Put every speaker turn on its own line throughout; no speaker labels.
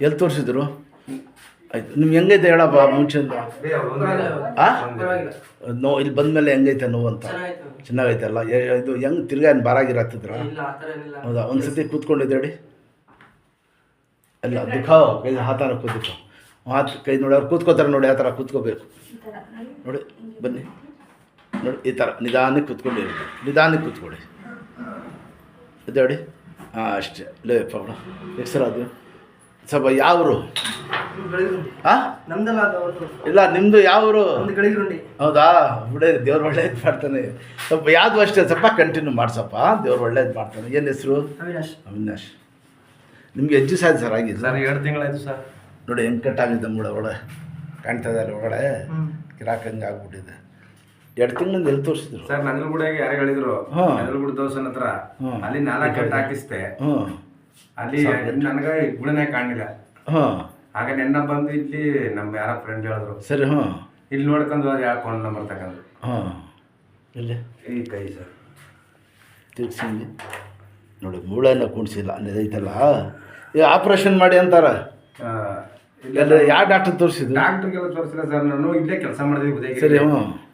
ಎಲ್ಲಿ ತೋರಿಸಿದ್ರು? ಆಯ್ತು, ನಿಮ್ಗೆ ಹೆಂಗೈತೆ ಹೇಳಪ್ಪ ಮುಂಚೆಂದ? ನೋವು ಇಲ್ಲಿ ಬಂದಮೇಲೆ ಹೆಂಗೈತೆ ನೋವು ಅಂತ? ಚೆನ್ನಾಗೈತೆ ಅಲ್ಲ? ಇದು ಹೆಂಗೆ ತಿರ್ಗಾ ಏನು ಬಾರಾಗಿರ ಹತ್ತಿದ್ರ? ಹೌದಾ? ಒಂದು ಸತಿ ಕೂತ್ಕೊಂಡಿದ್ದೆ ಹೇಳಿ ಎಲ್ಲ ದಿಖಾವ್ ಕೈ ಹಾತಾನ ಕೂತ್ಕೋ, ಹಾತ್ ಕೈ ನೋಡಿ ಅವ್ರು ಕೂತ್ಕೋತಾರೆ ನೋಡಿ, ಆ ಥರ ಕೂತ್ಕೋಬೇಕು ನೋಡಿ. ಬನ್ನಿ ನೋಡಿ, ಈ ಥರ ನಿಧಾನಕ್ಕೆ ಕೂತ್ಕೊಂಡಿರಿ, ನಿಧಾನಕ್ಕೆ ಕೂತ್ಕೊಳ್ಳಿ ಇದು ಹೇಳಿ. ಹಾಂ ಅಷ್ಟೇ. ಲೇ ಪೌಡ ಹೆಸರದು ಸ್ವಲ್ಪ ಯಾವರು? ಹಾಂ ಇಲ್ಲ ನಿಮ್ಮದು ಯಾವರು? ಹೌದಾ? ಬಿಡೇ, ದೇವ್ರು ಒಳ್ಳೇದು ಮಾಡ್ತಾನೆ. ಸ್ವಲ್ಪ ಯಾವುದು ಅಷ್ಟೇ ಸ್ವಲ್ಪ ಕಂಟಿನ್ಯೂ ಮಾಡ್ಸಪ್ಪ, ದೇವ್ರು ಒಳ್ಳೇದು ಮಾಡ್ತಾನೆ. ಏನು ಹೆಸರು? ಅವಿನಾಶ್. ನಿಮಗೆ ಎಷ್ಟು ದಿವಸ ಆಯ್ತು ಸರ್ ಆಗಿದೆ?
ಸರ್ 2 ತಿಂಗಳಾಯ್ತು ಸರ್.
ನೋಡಿ ಹೆಂಗೆ ಕಟ್ಟಾಗಿದೆ ಮೂಳೆ ಒಳಗೆ ಕಾಣ್ತಾ ಇದೆ ಒಳಗಡೆ ಕಿರಾಕಂಗೆ ಆಗ್ಬಿಟ್ಟಿದೆ. 2 ತಿಂಗಳಿಂದ ಎಲ್ಲಿ ತೋರಿಸಿದ್ರು
ಸರ್? ನಂಜನಗೂಡಿಗೆ ಯಾರು ಹೇಳಿದ್ರು, ನಂಜನಗೂಡು ದೋಸನ ಹತ್ರ ಅಲ್ಲಿ 4 ಗಂಟೆ ಹಾಕಿಸ್ತೆ. ಅಲ್ಲಿ ನನಗೆ ಗುಣನೇ ಕಾಣಲಿಲ್ಲ. ಆಗ ನೆನ್ನ ಬಂದು ಇಲ್ಲಿ ನಮ್ಮ ಯಾರ ಫ್ರೆಂಡ್ ಹೇಳಿದ್ರು. ಸರಿ. ಇಲ್ಲಿ ನೋಡ್ಕೊಂಡು ಅದು ಯಾವ ಫೋನ್ ನಂಬರ್ ತಗೊಂಡು
ಇಲ್ಲಿ
ಈ ಕೈ ಸರ್
ತಿರ್ಗಿಸಿ ನೋಡಿ, ಮೂಳೆನ ಕುಣಿಸಿಲ್ಲ ಅನ್ನೋದೈತಲ್ಲ. ಈಗ ಆಪ್ರೇಷನ್ ಮಾಡಿ ಅಂತಾರ. ಯಾವ ಡಾಕ್ಟರ್ ತೋರಿಸಿದ್ರು?
ಡಾಕ್ಟ್ರಿಗೆಲ್ಲ ತೋರಿಸಿಲ್ಲ ಸರ್, ನಾನು ಇಲ್ಲೇ ಕೆಲಸ ಮಾಡಿದ್ವಿ ಉದಯಗಿರಿ.
ಸರಿ.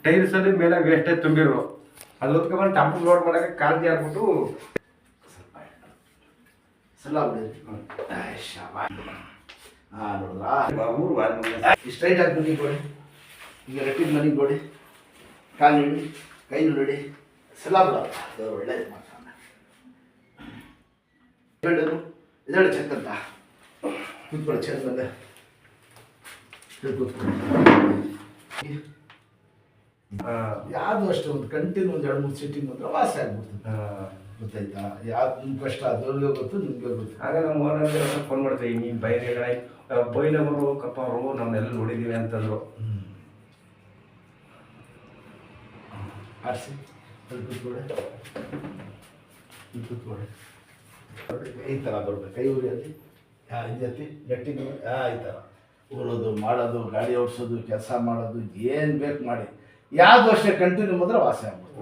ಟೈಲ್ಸ್ ಅಲ್ಲಿ ಮೇಲೆ ವೇಸ್ಟೇಜ್ ತುಂಬಿರು, ಅದು ಹೊತ್ಕೊಂಡು ಟಂಪಲ್ ಲೋಡ್ ಮಾಡಕ್ಕೆ ಕಾಲು ಜಾರ್ಬಿಟ್ಟು
ಸ್ಟ್ರೈಟ್ ಆಗಿ ಮನೆಗೆ ಕೊಡಿ. ಈಗ ರೆಟ್ಟಿಗೆ ಮನೆಗೆ ಕೊಡಿ, ಕಾಲು ನೋಡಿ, ಕೈ ನೋಡಿ, ಸಲಾಬ್ ಒಳ್ಳೇದು ಮಾಡ್ತಾನೆ. ಹೇಳೋದು ಇದೆರಡು ಚೆಕ್ಕಂತ ಕೂತ್ಕೊಳ್ಳಿ, ಚೆಕ್ ಬಂದೆ ಕೂತ್ಕೊಳ್ಳಿ. ಯಾವುದು ಅಷ್ಟು ಒಂದು ಕಂಟಿನ್ಯೂ ಒಂದು 2-3 ಸಿಟ್ಟಿಂಗ್ ಬಂದ್ರೆ ವಾಸಿ ಆಗ್ಬಿಡ್ತದೆ. ಗೊತ್ತಾಯ್ತಾ? ಯಾವ್ದು ನಿಮ್ಮ ಕಷ್ಟ ಅದವ್ರಿಗೆ ಗೊತ್ತು, ನಿಮಗೆ ಗೊತ್ತು.
ಆಗ ನಮ್ಮ ಓನರ್ಗೆ ಫೋನ್ ಮಾಡ್ತೀವಿ, ನೀನು ಬೈಲವರು ಕಪ್ಪವರು ನಮ್ಮನ್ನೆಲ್ಲ ನೋಡಿದ್ದೀವಿ ಅಂತಂದರು.
ಆರಿಸಿ ಅಲ್ಲಿ ಕೂತ್ಕೊಳ್ಳಿ, ಕೂತ್ಕೊಳ್ಳಿ. ಈ ಥರ ಬರ್ಬೇಕು, ಕೈ ಉರಿಯಲ್ಲಿ ಹಿಂಜತಿ ಗಟ್ಟಿಗೆ ಈ ಥರ ಊರೋದು ಮಾಡೋದು, ಗಾಡಿ ಓಡಿಸೋದು, ಕೆಲಸ ಮಾಡೋದು, ಏನು ಬೇಕು ಮಾಡಿ. ಯಾವುದು ಅಷ್ಟೇ ಕಂಟಿನ್ಯೂ ಬಂದರೆ ವಾಸಿ ಆಗ್ಬೋದು.